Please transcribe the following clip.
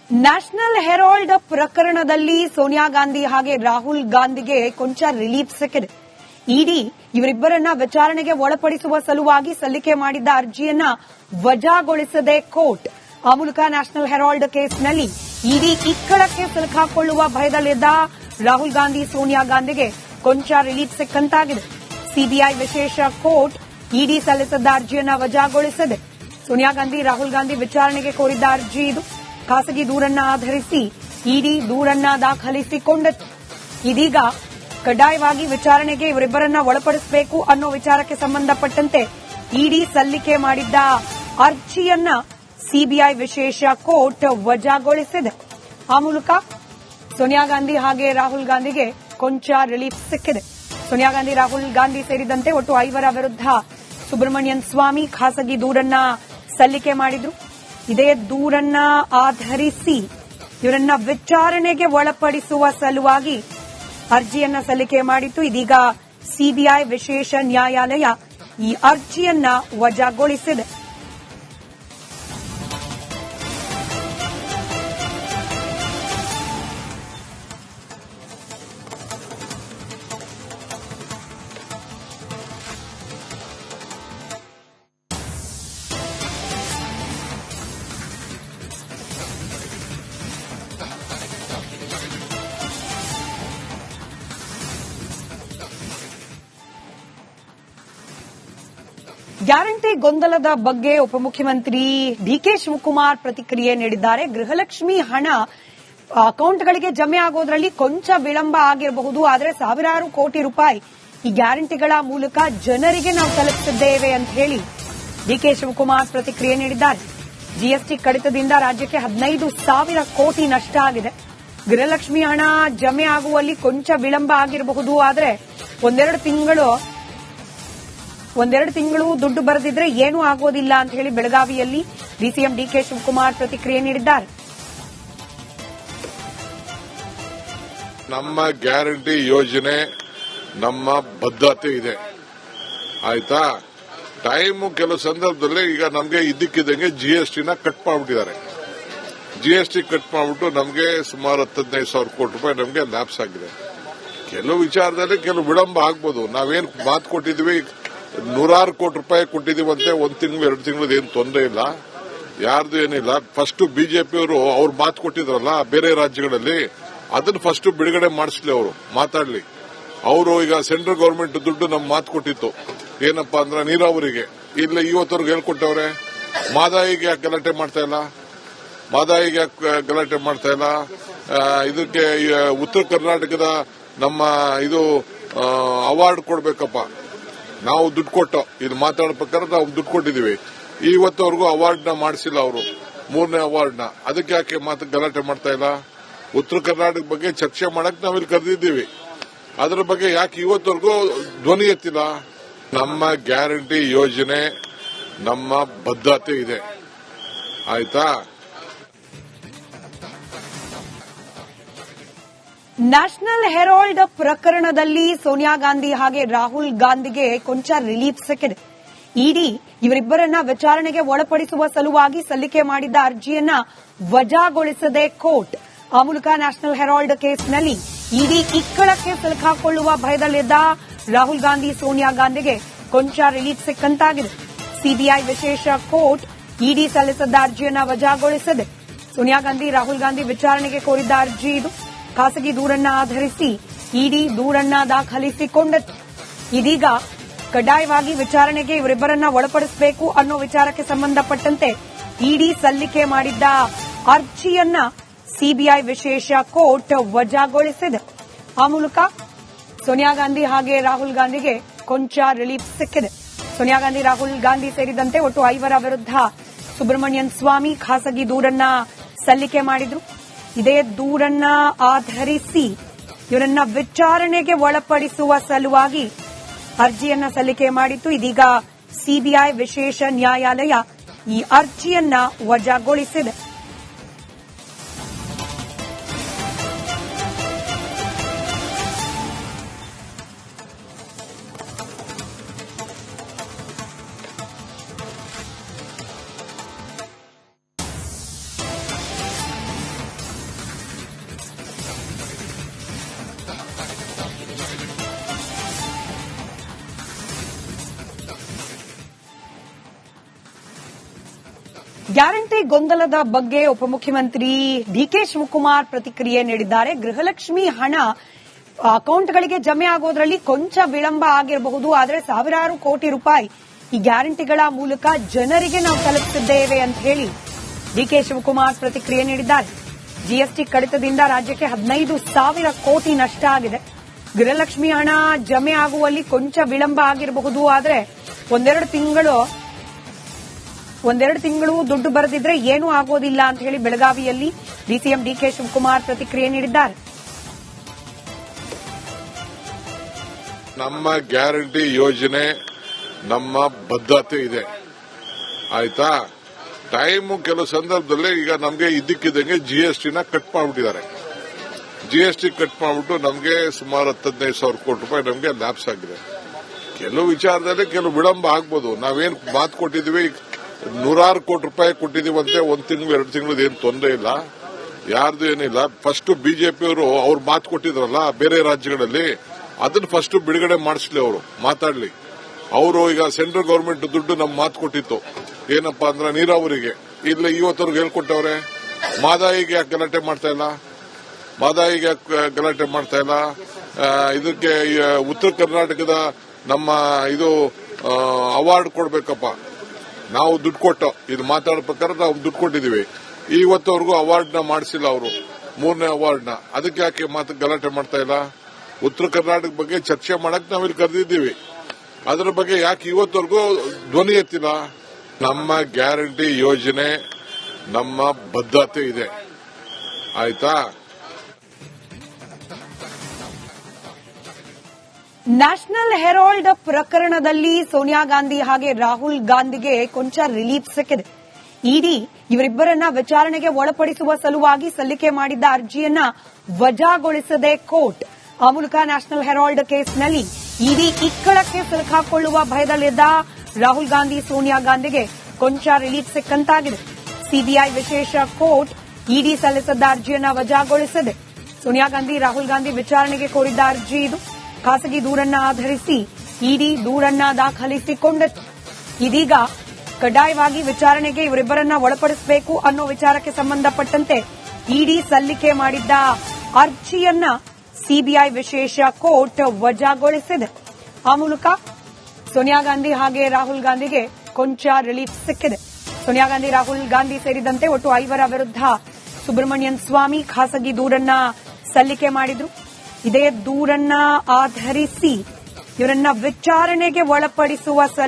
National Herald ಪ್ರಕರಣದಲ್ಲಿ ಸೋನಿಯಾ ಗಾಂಧಿ ಹಾಗೆ ರಾಹುಲ್ ಗಾಂಧಿಗೆ ಕೊಂಚ ರಿಲೀಫ್ ಸಿಕ್ಕಿದೆ. ಇಡಿ ಇವರಿಬ್ಬರನ್ನ ವಿಚಾರಣೆಗೆ ಒಳಪಡಿಸುವ ಸಲುವಾಗಿ ಸಲ್ಲಿಕೆ ಮಾಡಿದ್ದ ಅರ್ಜಿಯನ್ನ ವಜಾಗೊಳಿಸದೆ ಕೋರ್ಟ್. ಆ ಮೂಲಕ ನ್ಯಾಷನಲ್ ಹೆರಾಲ್ಡ್ ಕೇಸ್ನಲ್ಲಿ ಇಡಿ ಇಕ್ಕಳಕ್ಕೆ ಸಿಲುಕಾಕೊಳ್ಳುವ ಭಯದಲ್ಲಿದ್ದ ರಾಹುಲ್ ಗಾಂಧಿ ಸೋನಿಯಾ ಗಾಂಧಿಗೆ ಕೊಂಚ ರಿಲೀಫ್ ಸಿಕ್ಕಂತಾಗಿದೆ. ಸಿಬಿಐ ವಿಶೇಷ ಕೋರ್ಟ್ ಇಡಿ ಸಲ್ಲಿಸಿದ್ದ ಅರ್ಜಿಯನ್ನ ವಜಾಗೊಳಿಸಿದೆ. ಸೋನಿಯಾ ಗಾಂಧಿ ರಾಹುಲ್ ಗಾಂಧಿ ವಿಚಾರಣೆಗೆ ಕೋರಿದ್ದ ಅರ್ಜಿ ಇದು. ಖಾಸಗಿ ದೂರನ್ನ ಆಧರಿಸಿ ಇಡಿ ದೂರನ್ನ ದಾಖಲಿಸಿಕೊಂಡಿತ್ತು. ಇದೀಗ ಕಡ್ಡಾಯವಾಗಿ ವಿಚಾರಣೆಗೆ ಇವರಿಬ್ಬರನ್ನ ಒಳಪಡಿಸಬೇಕು ಅನ್ನೋ ವಿಚಾರಕ್ಕೆ ಸಂಬಂಧಪಟ್ಟಂತೆ ಇಡಿ ಸಲ್ಲಿಕೆ ಮಾಡಿದ್ದ ಅರ್ಜಿಯನ್ನ ಸಿಬಿಐ ವಿಶೇಷ ಕೋರ್ಟ್ ವಜಾಗೊಳಿಸಿದೆ. ಆ ಮೂಲಕ ಸೋನಿಯಾ ಗಾಂಧಿ ಹಾಗೆ ರಾಹುಲ್ ಗಾಂಧಿಗೆ ಕೊಂಚ ರಿಲೀಫ್ ಸಿಕ್ಕಿದೆ. ಸೋನಿಯಾ ಗಾಂಧಿ ರಾಹುಲ್ ಗಾಂಧಿ ಸೇರಿದಂತೆ ಒಟ್ಟು 5 ವಿರುದ್ಧ ಸುಬ್ರಮಣಿಯನ್ ಸ್ವಾಮಿ ಖಾಸಗಿ ದೂರನ್ನ ಸಲ್ಲಿಕೆ ಮಾಡಿದ್ರು. ಇದೇ ದೂರನ್ನ ಆಧರಿಸಿ ಇವರನ್ನ ವಿಚಾರಣೆಗೆ ಒಳಪಡಿಸುವ ಸಲುವಾಗಿ ಅರ್ಜಿಯನ್ನ ಸಲ್ಲಿಕೆ ಮಾಡಿತ್ತು. ಇದೀಗ ಸಿಬಿಐ ವಿಶೇಷ ನ್ಯಾಯಾಲಯ ಈ ಅರ್ಜಿಯನ್ನ ವಜಾಗೊಳಿಸಿದೆ. ಗ್ಯಾರಂಟಿ ಗೊಂದಲದ ಬಗ್ಗೆ ಉಪಮುಖ್ಯಮಂತ್ರಿ ಡಿಕೆ ಶಿವಕುಮಾರ್ ಪ್ರತಿಕ್ರಿಯೆ ನೀಡಿದ್ದಾರೆ. ಗೃಹಲಕ್ಷ್ಮಿ ಹಣ ಅಕೌಂಟ್ಗಳಿಗೆ ಜಮೆ ಆಗೋದ್ರಲ್ಲಿ ಕೊಂಚ ವಿಳಂಬ ಆಗಿರಬಹುದು, ಆದರೆ ಸಾವಿರಾರು ಕೋಟಿ ರೂಪಾಯಿ ಈ ಗ್ಯಾರಂಟಿಗಳ ಮೂಲಕ ಜನರಿಗೆ ನಾವು ತಲುಪಿಸಿದ್ದೇವೆ ಅಂತ ಹೇಳಿ ಡಿಕೆ ಶಿವಕುಮಾರ್ ಪ್ರತಿಕ್ರಿಯೆ ನೀಡಿದ್ದಾರೆ. ಜಿಎಸ್ಟಿ ಕಡಿತದಿಂದ ರಾಜ್ಯಕ್ಕೆ 15,000 ಕೋಟಿ ನಷ್ಟ ಆಗಿದೆ. ಗೃಹಲಕ್ಷ್ಮಿ ಹಣ ಜಮೆ ಆಗುವಲ್ಲಿ ಕೊಂಚ ವಿಳಂಬ ಆಗಿರಬಹುದು, ಆದರೆ ಒಂದೆರಡು ತಿಂಗಳು ದುಡ್ಡು ಬರೆದಿದ್ರೆ ಏನೂ ಆಗೋದಿಲ್ಲ ಅಂತ ಹೇಳಿ ಬೆಳಗಾವಿಯಲ್ಲಿ ಡಿಸಿಎಂ ಡಿಕೆ ಶಿವಕುಮಾರ್ ಪ್ರತಿಕ್ರಿಯೆ ನೀಡಿದ್ದಾರೆ. ನಮ್ಮ ಗ್ಯಾರಂಟಿ ಯೋಜನೆ ನಮ್ಮ ಬದ್ಧತೆ ಇದೆ, ಆಯ್ತಾ. ಟೈಮು ಕೆಲವು ಸಂದರ್ಭದಲ್ಲಿ ಈಗ ನಮಗೆ ಇದ್ದಕ್ಕಿದ್ದಂಗೆ ಜಿಎಸ್ಟಿನ ಕಟ್ ಮಾಡಿಬಿಟ್ಟಿದ್ದಾರೆ. ಜಿಎಸ್ಟಿ ಕಟ್ ಮಾಡಿಬಿಟ್ಟು ನಮಗೆ ಸುಮಾರು 15,000 ಕೋಟಿ ರೂಪಾಯಿ ನಮಗೆ ಲ್ಯಾಪ್ಸ್ ಆಗಿದೆ. ಕೆಲವು ವಿಚಾರದಲ್ಲಿ ಕೆಲವು ವಿಳಂಬ ಆಗ್ಬೋದು. ನಾವೇನು ಮಾತು ಕೊಟ್ಟಿದ್ವಿ, 100 ಕೋಟಿ ರೂಪಾಯಿ ಕೊಟ್ಟಿದೀವಂತೆ, 1 ತಿಂಗಳು 2 ತಿಂಗಳು ಏನು ತೊಂದರೆ ಇಲ್ಲ, ಯಾರ್ದು ಏನಿಲ್ಲ. ಫಸ್ಟ್ ಬಿಜೆಪಿಯವರು ಅವ್ರು ಮಾತು ಕೊಟ್ಟಿದ್ರಲ್ಲ ಬೇರೆ ರಾಜ್ಯಗಳಲ್ಲಿ, ಅದನ್ನ ಫಸ್ಟ್ ಬಿಡುಗಡೆ ಮಾಡಿಸ್ಲಿ, ಅವರು ಮಾತಾಡ್ಲಿ. ಅವರು ಈಗ ಸೆಂಟ್ರಲ್ ಗವರ್ಮೆಂಟ್ ದುಡ್ಡು ನಮ್ ಮಾತು ಕೊಟ್ಟಿತ್ತು, ಏನಪ್ಪಾ ಅಂದ್ರೆ ನೀರಾವರಿಗೆ. ಇಲ್ಲ ಇವತ್ತವ್ರಿಗೆ ಹೇಳ್ಕೊಟ್ಟವ್ರೆ. ಮಾದಾಯಿಗೆ ಯಾಕೆ ಗಲಾಟೆ ಮಾಡ್ತಾ ಇಲ್ಲ, ಇದಕ್ಕೆ ಉತ್ತರ ಕರ್ನಾಟಕದ ನಮ್ಮ ಇದು ಅವಾರ್ಡ್ ಕೊಡ್ಬೇಕಪ್ಪ. ನಾವು ದುಡ್ಡು ಕೊಟ್ಟು ಇದು ಮಾತಾಡೋ ಪ್ರಕಾರ ನಾವು ದುಡ್ಡು ಕೊಟ್ಟಿದ್ದೀವಿ. ಇವತ್ತವರೆಗೂ ಅವಾರ್ಡ್ನ ಮಾಡಿಸಿಲ್ಲ ಅವರು, 3ನೇ ಅವಾರ್ಡ್ನ. ಅದಕ್ಕೆ ಯಾಕೆ ಗಲಾಟೆ ಮಾಡ್ತಾ ಇಲ್ಲ? ಉತ್ತರ ಕರ್ನಾಟಕ ಬಗ್ಗೆ ಚರ್ಚೆ ಮಾಡಕ್ ನಾವಿಲ್ಲಿ ಕರೆದಿದ್ದೀವಿ, ಅದರ ಬಗ್ಗೆ ಯಾಕೆ ಇವತ್ತವರೆಗೂ ಧ್ವನಿ ಎತ್ತಿಲ್ಲ? ನಮ್ಮ ಗ್ಯಾರಂಟಿ ಯೋಜನೆ ನಮ್ಮ ಬದ್ಧತೆ ಇದೆ, ಆಯ್ತಾ. ನ್ಯಾಷನಲ್ ಹೆರಾಲ್ಡ್ ಪ್ರಕರಣದಲ್ಲಿ ಸೋನಿಯಾ ಗಾಂಧಿ ಹಾಗೆ ರಾಹುಲ್ ಗಾಂಧಿಗೆ ಕೊಂಚ ರಿಲೀಫ್ ಸಿಕ್ಕಿದೆ. ಇಡಿ ಇವರಿಬ್ಬರನ್ನ ವಿಚಾರಣೆಗೆ ಒಳಪಡಿಸುವ ಸಲುವಾಗಿ ಸಲ್ಲಿಕೆ ಮಾಡಿದ್ದ ಅರ್ಜಿಯನ್ನ ವಜಾಗೊಳಿಸದೆ ಕೋರ್ಟ್. ಆ ಮೂಲಕ ನ್ಯಾಷನಲ್ ಹೆರಾಲ್ಡ್ ಕೇಸ್ನಲ್ಲಿ ಇಡಿ ಇಕ್ಕಳಕ್ಕೆ ಸಿಲುಕಾಕೊಳ್ಳುವ ಭಯದಲ್ಲಿದ್ದ ರಾಹುಲ್ ಗಾಂಧಿ ಸೋನಿಯಾ ಗಾಂಧಿಗೆ ಕೊಂಚ ರಿಲೀಫ್ ಸಿಕ್ಕಂತಾಗಿದೆ. ಸಿಬಿಐ ವಿಶೇಷ ಕೋರ್ಟ್ ಇಡಿ ಸಲ್ಲಿಸಿದ್ದ ಅರ್ಜಿಯನ್ನ ವಜಾಗೊಳಿಸಿದೆ. ಸೋನಿಯಾ ಗಾಂಧಿ ರಾಹುಲ್ ಗಾಂಧಿ ವಿಚಾರಣೆಗೆ ಕೋರಿದ್ದ ಅರ್ಜಿ ಇದು. ಖಾಸಗಿ ದೂರನ್ನ ಆಧರಿಸಿ ಇಡಿ ದೂರನ್ನ ದಾಖಲಿಸಿಕೊಂಡಿತ್ತು. ಇದೀಗ ಕಡ್ಡಾಯವಾಗಿ ವಿಚಾರಣೆಗೆ ಇವರಿಬ್ಬರನ್ನ ಒಳಪಡಿಸಬೇಕು ಅನ್ನೋ ವಿಚಾರಕ್ಕೆ ಸಂಬಂಧಪಟ್ಟಂತೆ ಇಡಿ ಸಲ್ಲಿಕೆ ಮಾಡಿದ್ದ ಅರ್ಜಿಯನ್ನ ಸಿಬಿಐ ವಿಶೇಷ ಕೋರ್ಟ್ ವಜಾಗೊಳಿಸಿದೆ. ಆ ಮೂಲಕ ಸೋನಿಯಾ ಗಾಂಧಿ ಹಾಗೆ ರಾಹುಲ್ ಗಾಂಧಿಗೆ ಕೊಂಚ ರಿಲೀಫ್ ಸಿಕ್ಕಿದೆ. ಸೋನಿಯಾ ಗಾಂಧಿ ರಾಹುಲ್ ಗಾಂಧಿ ಸೇರಿದಂತೆ ಒಟ್ಟು 5 ವಿರುದ್ಧ ಸುಬ್ರಮಣಿಯನ್ ಸ್ವಾಮಿ ಖಾಸಗಿ ದೂರನ್ನ ಸಲ್ಲಿಕೆ ಮಾಡಿದ್ರು. ಇದೇ ದೂರನ್ನ ಆಧರಿಸಿ ಇವರನ್ನ ವಿಚಾರಣೆಗೆ ಒಳಪಡಿಸುವ ಸಲುವಾಗಿ ಅರ್ಜಿಯನ್ನ ಸಲ್ಲಿಕೆ ಮಾಡಿತ್ತು. ಇದೀಗ ಸಿಬಿಐ ವಿಶೇಷ ನ್ಯಾಯಾಲಯ ಈ ಅರ್ಜಿಯನ್ನ ವಜಾಗೊಳಿಸಿದೆ. ಗ್ಯಾರಂಟಿ ಗೊಂದಲದ ಬಗ್ಗೆ ಉಪಮುಖ್ಯಮಂತ್ರಿ ಡಿಕೆ ಶಿವಕುಮಾರ್ ಪ್ರತಿಕ್ರಿಯೆ ನೀಡಿದ್ದಾರೆ. ಗೃಹಲಕ್ಷ್ಮಿ ಹಣ ಅಕೌಂಟ್ಗಳಿಗೆ ಜಮೆ ಆಗೋದ್ರಲ್ಲಿ ಕೊಂಚ ವಿಳಂಬ ಆಗಿರಬಹುದು, ಆದರೆ ಸಾವಿರಾರು ಕೋಟಿ ರೂಪಾಯಿ ಈ ಗ್ಯಾರಂಟಿಗಳ ಮೂಲಕ ಜನರಿಗೆ ನಾವು ತಲುಪಿಸಿದ್ದೇವೆ ಅಂತ ಹೇಳಿ ಡಿಕೆ ಶಿವಕುಮಾರ್ ಪ್ರತಿಕ್ರಿಯೆ ನೀಡಿದ್ದಾರೆ. ಜಿಎಸ್ಟಿ ಕಡಿತದಿಂದ ರಾಜ್ಯಕ್ಕೆ 15,000 ಕೋಟಿ ನಷ್ಟ ಆಗಿದೆ. ಗೃಹಲಕ್ಷ್ಮಿ ಹಣ ಜಮೆ ಆಗುವಲ್ಲಿ ಕೊಂಚ ವಿಳಂಬ ಆಗಿರಬಹುದು, ಆದರೆ ಒಂದೆರಡು ತಿಂಗಳು ದುಡ್ಡು ಬರೆದಿದ್ರೆ ಏನೂ ಆಗೋದಿಲ್ಲ ಅಂತ ಹೇಳಿ ಬೆಳಗಾವಿಯಲ್ಲಿ ಡಿಸಿಎಂ ಡಿಕೆ ಶಿವಕುಮಾರ್ ಪ್ರತಿಕ್ರಿಯೆ ನೀಡಿದ್ದಾರೆ. ನಮ್ಮ ಗ್ಯಾರಂಟಿ ಯೋಜನೆ ನಮ್ಮ ಬದ್ಧತೆ ಇದೆ, ಆಯ್ತಾ. ಟೈಮು ಕೆಲವು ಸಂದರ್ಭದಲ್ಲಿ ಈಗ ನಮಗೆ ಇದ್ದಕ್ಕಿದ್ದಂಗೆ ಜಿಎಸ್ಟಿನ ಕಟ್ ಮಾಡಿಬಿಟ್ಟಿದ್ದಾರೆ. ಜಿಎಸ್ಟಿ ಕಟ್ ಮಾಡಿಬಿಟ್ಟು ನಮಗೆ ಸುಮಾರು 15,000 ಕೋಟಿ ರೂಪಾಯಿ ನಮಗೆ ಲ್ಯಾಪ್ಸ್ ಆಗಿದೆ. ಕೆಲವು ವಿಚಾರದಲ್ಲಿ ಕೆಲವು ವಿಳಂಬ ಆಗ್ಬೋದು. ನಾವೇನು ಮಾತು ಕೊಟ್ಟಿದ್ದೀವಿ, 100 ಕೋಟಿ ರೂಪಾಯಿ ಕೊಟ್ಟಿದ್ದೀವಂತೆ, 1 ತಿಂಗಳು 2 ತಿಂಗಳದ ಏನು ತೊಂದರೆ ಇಲ್ಲ, ಯಾರ್ದು ಏನಿಲ್ಲ. ಫಸ್ಟ್ ಬಿಜೆಪಿಯವರು ಅವ್ರು ಮಾತು ಕೊಟ್ಟಿದ್ರಲ್ಲ ಬೇರೆ ರಾಜ್ಯಗಳಲ್ಲಿ, ಅದನ್ನ ಫಸ್ಟ್ ಬಿಡುಗಡೆ ಮಾಡಿಸ್ಲಿ, ಅವರು ಮಾತಾಡ್ಲಿ. ಅವರು ಈಗ ಸೆಂಟ್ರಲ್ ಗವರ್ಮೆಂಟ್ ದುಡ್ಡು ನಮ್ ಮಾತು ಕೊಟ್ಟಿತ್ತು, ಏನಪ್ಪಾ ಅಂದ್ರೆ ನೀರಾವರಿಗೆ, ಇಲ್ಲ ಇವತ್ತವ್ರಿಗೆ ಹೇಳ್ಕೊಟ್ಟವ್ರೆ. ಮಾದಾಯಿಗೆ ಯಾಕೆ ಗಲಾಟೆ ಮಾಡ್ತಾ ಇಲ್ಲ, ಇದಕ್ಕೆ ಉತ್ತರ ಕರ್ನಾಟಕದ ನಮ್ಮ ಇದು ಅವಾರ್ಡ್ ಕೊಡ್ಬೇಕಪ್ಪ. ನಾವು ದುಡ್ಡು ಕೊಟ್ಟು ಇದು ಮಾತಾಡೋ ಪ್ರಕಾರ ನಾವು ದುಡ್ಡು ಕೊಟ್ಟಿದ್ದೀವಿ, ಇವತ್ತವರೆಗೂ ಅವಾರ್ಡ್ನ ಮಾಡಿಸಿಲ್ಲ ಅವರು, 3ನೇ ಅವಾರ್ಡ್ನ. ಅದಕ್ಕೆ ಯಾಕೆ ಗಲಾಟೆ ಮಾಡ್ತಾ ಇಲ್ಲ? ಉತ್ತರ ಕರ್ನಾಟಕ ಬಗ್ಗೆ ಚರ್ಚೆ ಮಾಡಕ್ ನಾವಿಲ್ಲಿ ಕರೆದಿದ್ದೀವಿ, ಅದರ ಬಗ್ಗೆ ಯಾಕೆ ಇವತ್ತವರೆಗೂ ಧ್ವನಿ ಎತ್ತಿಲ್ಲ? ನಮ್ಮ ಗ್ಯಾರಂಟಿ ಯೋಜನೆ ನಮ್ಮ ಬದ್ಧತೆ ಇದೆ, ಆಯ್ತಾ. ನ್ಯಾಷನಲ್ ಹೆರಾಲ್ಡ್ ಪ್ರಕರಣದಲ್ಲಿ ಸೋನಿಯಾ ಗಾಂಧಿ ಹಾಗೆ ರಾಹುಲ್ ಗಾಂಧಿಗೆ ಕೊಂಚ ರಿಲೀಫ್ ಸಿಕ್ಕಿದೆ. ಇಡಿ ಇವರಿಬ್ಬರನ್ನ ವಿಚಾರಣೆಗೆ ಒಳಪಡಿಸುವ ಸಲುವಾಗಿ ಸಲ್ಲಿಕೆ ಮಾಡಿದ್ದ ಅರ್ಜಿಯನ್ನ ವಜಾಗೊಳಿಸದೆ ಕೋರ್ಟ್. ಆ ಮೂಲಕ ನ್ಯಾಷನಲ್ ಹೆರಾಲ್ಡ್ ಕೇಸ್ನಲ್ಲಿ ಇಡಿ ಇಕ್ಕಳಕ್ಕೆ ಸಿಲುಕಾಕೊಳ್ಳುವ ಭಯದಲ್ಲಿದ್ದ ರಾಹುಲ್ ಗಾಂಧಿ ಸೋನಿಯಾ ಗಾಂಧಿಗೆ ಕೊಂಚ ರಿಲೀಫ್ ಸಿಕ್ಕಂತಾಗಿದೆ. ಸಿಬಿಐ ವಿಶೇಷ ಕೋರ್ಟ್ ಇಡಿ ಸಲ್ಲಿಸಿದ್ದ ಅರ್ಜಿಯನ್ನ ವಜಾಗೊಳಿಸಿದೆ. ಸೋನಿಯಾ ಗಾಂಧಿ ರಾಹುಲ್ ಗಾಂಧಿ ವಿಚಾರಣೆಗೆ ಕೋರಿದ್ದ ಅರ್ಜಿ ಇದು. ಖಾಸಗಿ ದೂರನ್ನ ಆಧರಿಸಿ ಇಡಿ ದೂರನ್ನ ದಾಖಲಿಸಿಕೊಂಡಿತ್ತು. ಇದೀಗ ಕಡ್ಡಾಯವಾಗಿ ವಿಚಾರಣೆಗೆ ಇವರಿಬ್ಬರನ್ನ ಒಳಪಡಿಸಬೇಕು ಅನ್ನೋ ವಿಚಾರಕ್ಕೆ ಸಂಬಂಧಪಟ್ಟಂತೆ ಇಡಿ ಸಲ್ಲಿಕೆ ಮಾಡಿದ್ದ ಅರ್ಜಿಯನ್ನ ಸಿಬಿಐ ವಿಶೇಷ ಕೋರ್ಟ್ ವಜಾಗೊಳಿಸಿದೆ. ಆ ಮೂಲಕ ಸೋನಿಯಾ ಗಾಂಧಿ ಹಾಗೆ ರಾಹುಲ್ ಗಾಂಧಿಗೆ ಕೊಂಚ ರಿಲೀಫ್ ಸಿಕ್ಕಿದೆ. ಸೋನಿಯಾ ಗಾಂಧಿ, ರಾಹುಲ್ ಗಾಂಧಿ ಸೇರಿದಂತೆ ಒಟ್ಟು 5 ವಿರುದ್ಧ ಸುಬ್ರಹ್ಮಣ್ಯನ್ ಸ್ವಾಮಿ ಖಾಸಗಿ ದೂರನ್ನ ಸಲ್ಲಿಕೆ ಮಾಡಿದ್ರು. ಇದೇ ದೂರನ್ನ ಆಧರಿಸಿ ಇವರನ್ನ ವಿಚಾರಣೆಗೆ ಒಳಪಡಿಸುವ